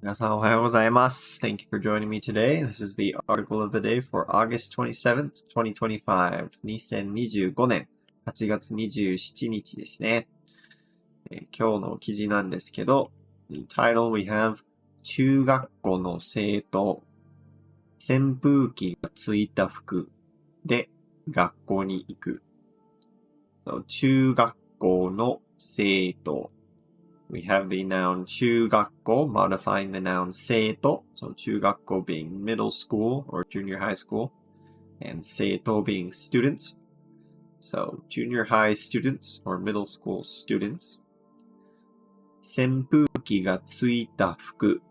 皆さんおはようございます。Thank you for joining me today. This is the article of the day for August 27th, 2025. 2025年8月27日ですね。今日の記事なんですけど、The title we have 中学校の生徒扇風機がついた服で学校に行く。So, 中学校の生徒We have the noun 中学校 modifying the noun 生徒. So 中学校 being middle school or junior high school. And 生徒 being students. So junior high students or middle school students. 扇風機がついた服.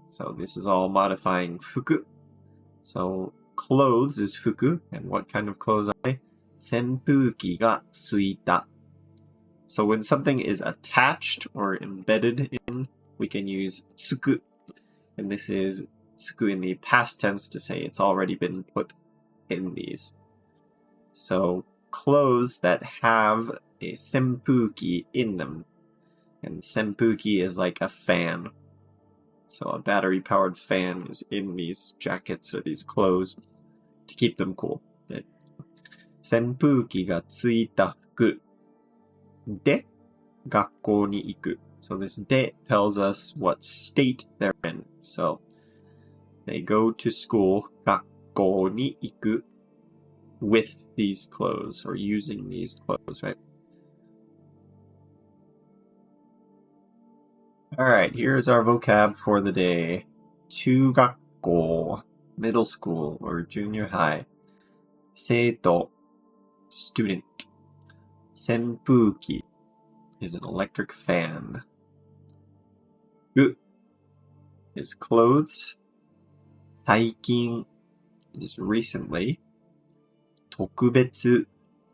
So this is all modifying 服. So clothes is 服. And what kind of clothes are they? 扇風機がついた. So when something is attached or embedded in, we can use tsuku. And this is tsuku in the past tense to say it's already been put in these. So clothes that have a senpuki in them. And senpuki is like a fan. So a battery-powered fan is in these jackets or these clothes to keep them cool. 扇風機がついた服で、学校に行く. So this で tells us what state they're in. So they go to school, 学校に行く with these clothes or using these clothes, right? Alright, here's our vocab for the day. 中学校 middle school or junior high. 生徒 student. 扇風機 is an electric fan. 服 is clothes. 最近 is recently. 特別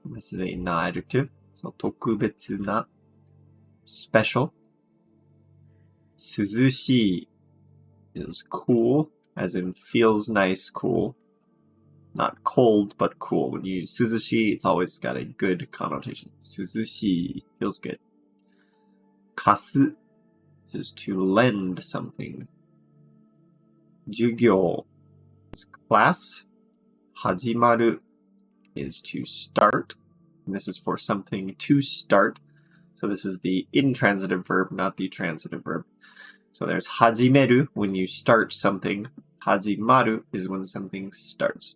this is a na adjective. So 特別な special. 涼しい is cool, as in feels nice, cool. Not cold, but cool. When you use 涼しい, it's always got a good connotation. 涼しい feels good. 貸す this is to lend something. 授業 is class. 始まる is to start. And this is for something to start. So this is the intransitive verb, not the transitive verb. So there's 始める when you start something. 始まる is when something starts.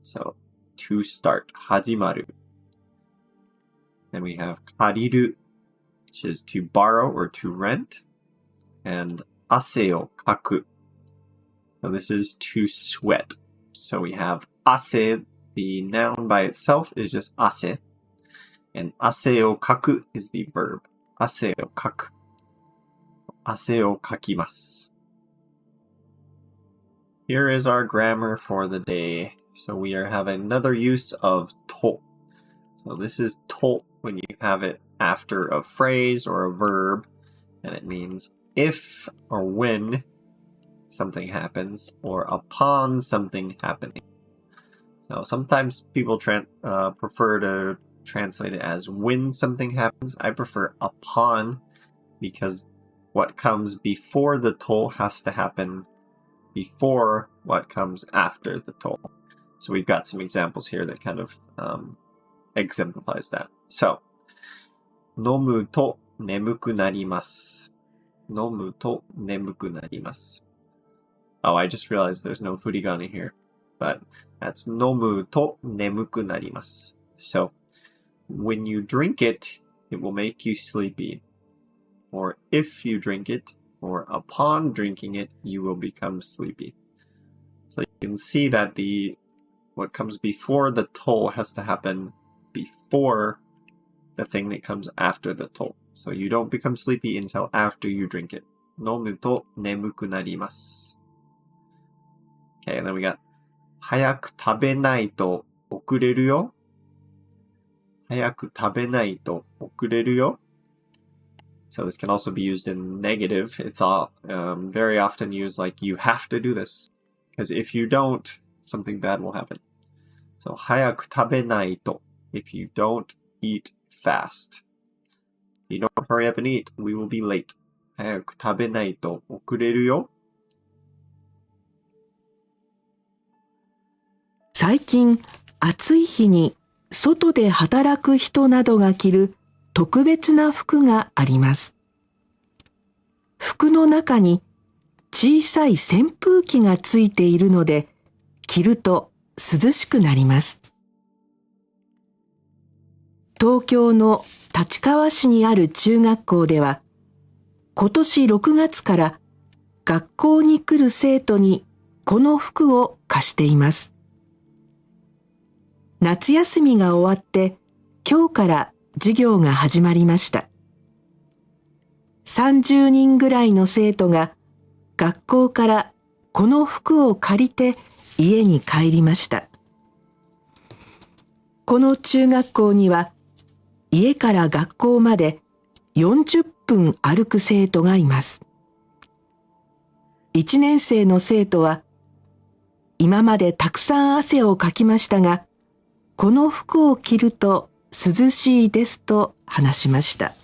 So, to start, 始まる. Then we have 借りる, which is to borrow or to rent. And 汗をかく. So this is to sweat. So we have 汗, the noun by itself is just 汗. And 汗をかく is the verb. 汗をかく. 汗をかきます. Here is our grammar for the day. So we have another use of と. So this is と when you have it after a phrase or a verb. And it means if or when something happens or upon something happening. So sometimes people prefer to translate it as when something happens. I prefer upon because what comes before the と has to happen before what comes after the と. So we've got some examples here that kind of exemplifies that. So, 飲むと眠くなります. 飲むと眠くなります. Oh, I just realized there's no Furigana here. But that's 飲むと眠くなります. So, when you drink it, it will make you sleepy. Or if you drink it, or upon drinking it, you will become sleepy. So you can see that what comes before the と has to happen before the thing that comes after the と. So you don't become sleepy until after you drink it. 飲むと眠くなります. Okay, and then we got 早く食べないと遅れるよ. 早く食べないと遅れるよ. So this can also be used in negative. It's all very often used like you have to do this. Because if you don't, something bad will happen. So 早く食べないと if you don't eat fast. If you don't hurry up and eat, we will be late. 早く食べないと遅れるよ。最近、暑い日に外で働く人などが着る特別な服があります。服の中に小さい扇風機がついているので、着ると涼しくなります。東京の立川市にある中学校では、今年6月から学校に来る生徒にこの服を貸しています。夏休みが終わって今日から授業が始まりました。30人ぐらいの生徒が学校からこの服を借りて家に帰りました。この中学校には家から学校まで40分歩く生徒がいます。1年生の生徒は今までたくさん汗をかきましたが、この服を着ると涼しいですと話しました。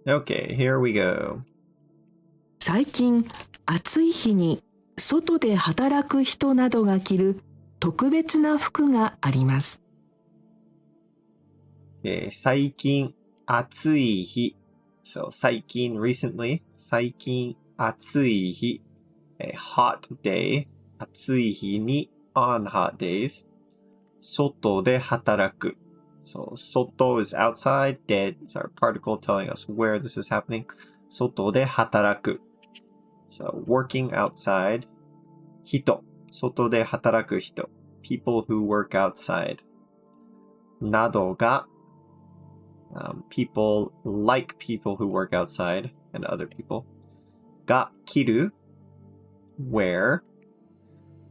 Okay, here we go. 最近、暑い日に外で働く人などが着る特別な服があります。最近、暑い日。So, 最近 recently. 最近、暑い日。hot day. 暑い日に on hot days. 外で働く。So, 外 is outside. Dead is our particle telling us where this is happening. 外で働く。So, working outside. 人。外で働く人。People who work outside. などがpeople like people who work outside and other people が着る wear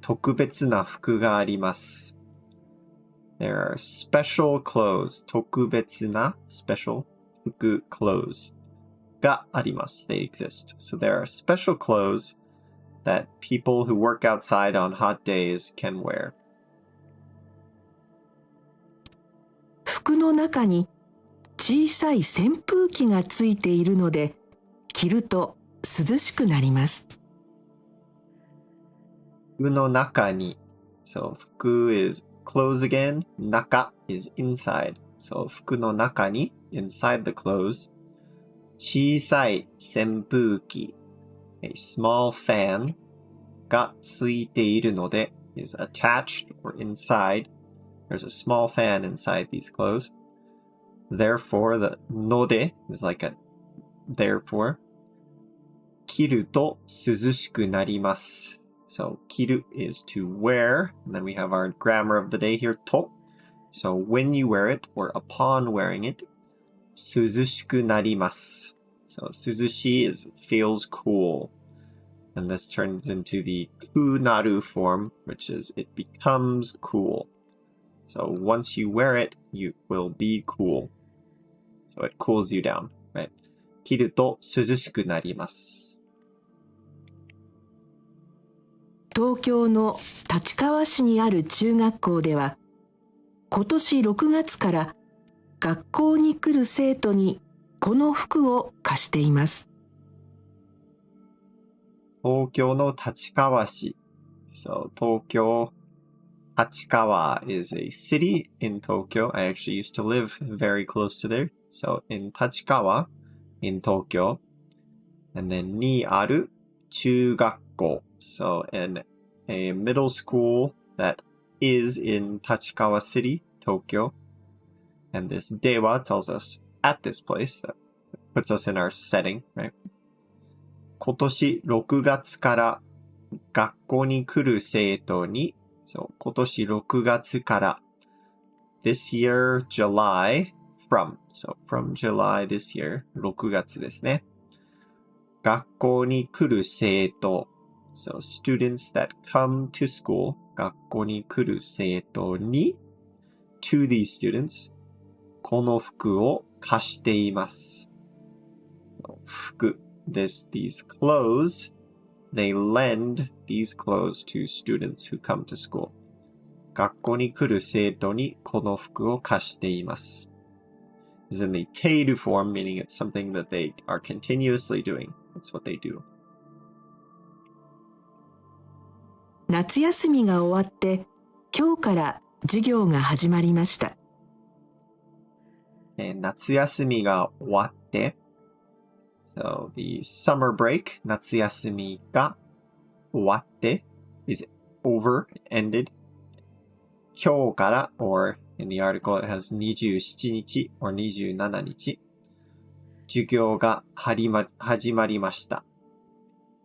特別な服があります。There are special clothes 特別な special 服 clothes があります。They exist. So there are special clothes that people who work outside on hot days can wear. 服の中に小さい扇風機がついているので、着ると涼しくなります。服の中に So 服 is clothes again. 中 is inside. So 服の中に inside the clothes. 小さい扇風機 A small fan がついているので is attached or inside. There's a small fan inside these clothes. Therefore, the ので is like a therefore. 着ると涼しくなります。So, 着る is to wear. And then we have our grammar of the day here, と. So, when you wear it or upon wearing it, 涼しくなります。So, 涼しい is feels cool. And this turns into the くなる form, which is it becomes cool. So, once you wear it, you will be cool. So, it cools you down, right? 着ると涼しくなります。東京の立川市にある中学校では、今年6月から学校に来る生徒にこの服を貸しています。東京の立川市。So, 東京、立川 is a city in Tokyo. I actually used to live very close to there. So, in 立川, in Tokyo. And then にある中学校. So, in a middle school that is in Tachikawa City, Tokyo. And this dewa tells us at this place. That puts us in our setting, right? 今年6月から学校に来る生徒に、so, 今年6月から this year, July, from. So, from July this year, 6月ですね。学校に来る生徒 So, students that come to school 学校に来る生徒に to these students この服を貸しています。服 these clothes they lend these clothes to students who come to school 学校に来る生徒にこの服を貸しています。is in the ている form, meaning it's something that they are continuously doing. That's what they do. 夏休みが終わって今日から授業が始まりました。夏休みが終わって So the summer break 夏休みが終わって is over, ended 今日から or in the article it has 27日 or 27日授業が始まりました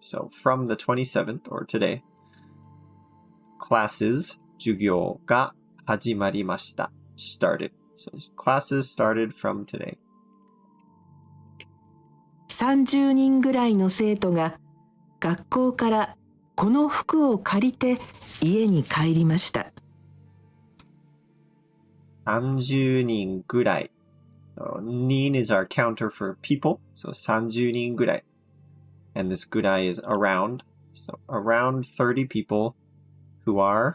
So from the 27th or today classes 授業が始まりました started So classes started from today 30人ぐらいの生徒が学校からこの服を借りて家に帰りました。30人ぐらい So 人 is our counter for people So 30人ぐらい And this ぐらい is around So around 30 people who are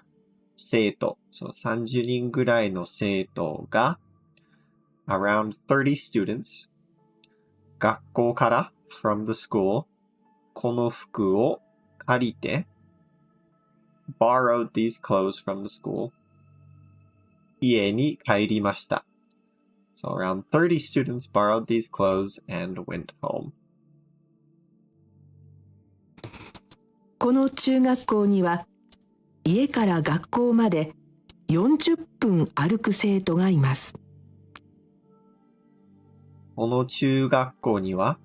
生徒 So 30人ぐらいの生徒が around 30 students 学校から from the school この服を借りて borrowed these clothes from the school 家に帰りました。So around 30 students borrowed these clothes and went home. この中学校には家から学校まで40分歩く生徒がいます。この中学校には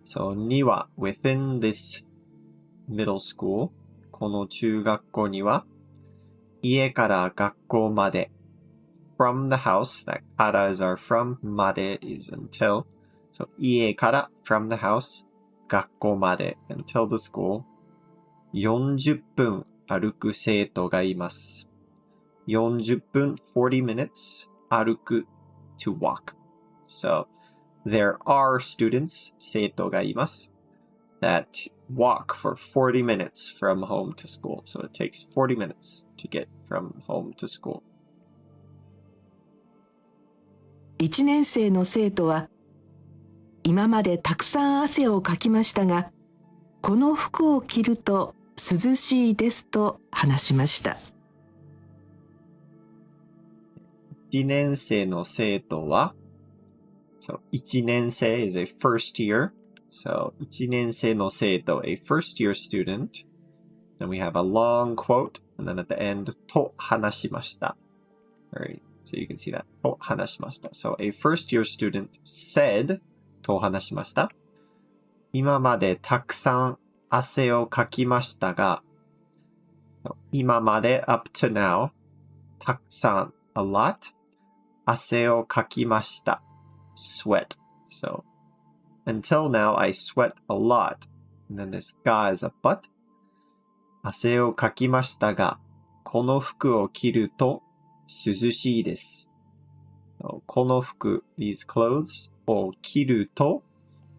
So には within this middle school この中学校には家から学校まで from the house, that から is our from, まで is until. So 家から from the house, 学校まで until the school. 40分歩く生徒がいます。40分 40 minutes 歩く to walk. So there are students 生徒がいます that walk for 40 minutes from home to school. So it takes 40 minutes to get from home to school. 1年生の生徒は今までたくさん汗をかきましたがこの服を着ると涼しいですと話しました。1年生の生徒は So 1年生 is a first year. So 1年生の生徒 a first year student. Then we have a long quote and then at the end と話しました。Alright. So you can see that. と話しました。So a first year student said と話しました。今までたくさん汗をかきましたが、今まで up to now たくさん a lot 汗をかきました。sweat. So until now I sweat a lot. And then this ga is a but. 汗をかきましたが、この服を着ると涼しいです。この服 these clothes を着ると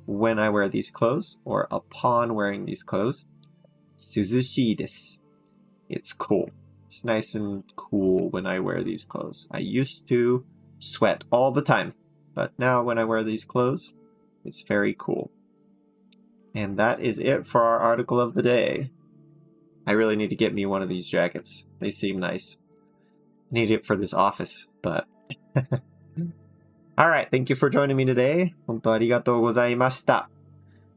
when I wear these clothes or upon wearing these clothes 涼しいです。It's cool. It's nice and cool when I wear these clothes. I used to sweat all the time, but now when I wear these clothes, it's very cool. And that is it for our article of the day. I really need to get me one of these jackets. They seem nice. I need it for this office, but... Alright, thank you for joining me today. 本当ありがとうございました。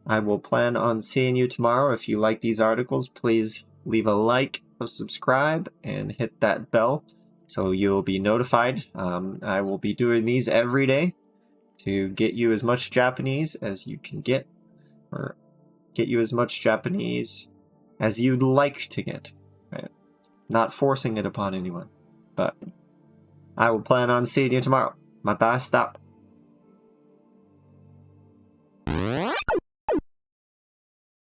I will plan on seeing you tomorrow. If you like these articles, please leave a like, subscribe, and hit that bell so you'll be notified. I will be doing these every day to get you as much Japanese as you can get, or get you as much Japanese as you'd like to get. Right? Not forcing it upon anyone, but I will plan on seeing you tomorrow. また明日。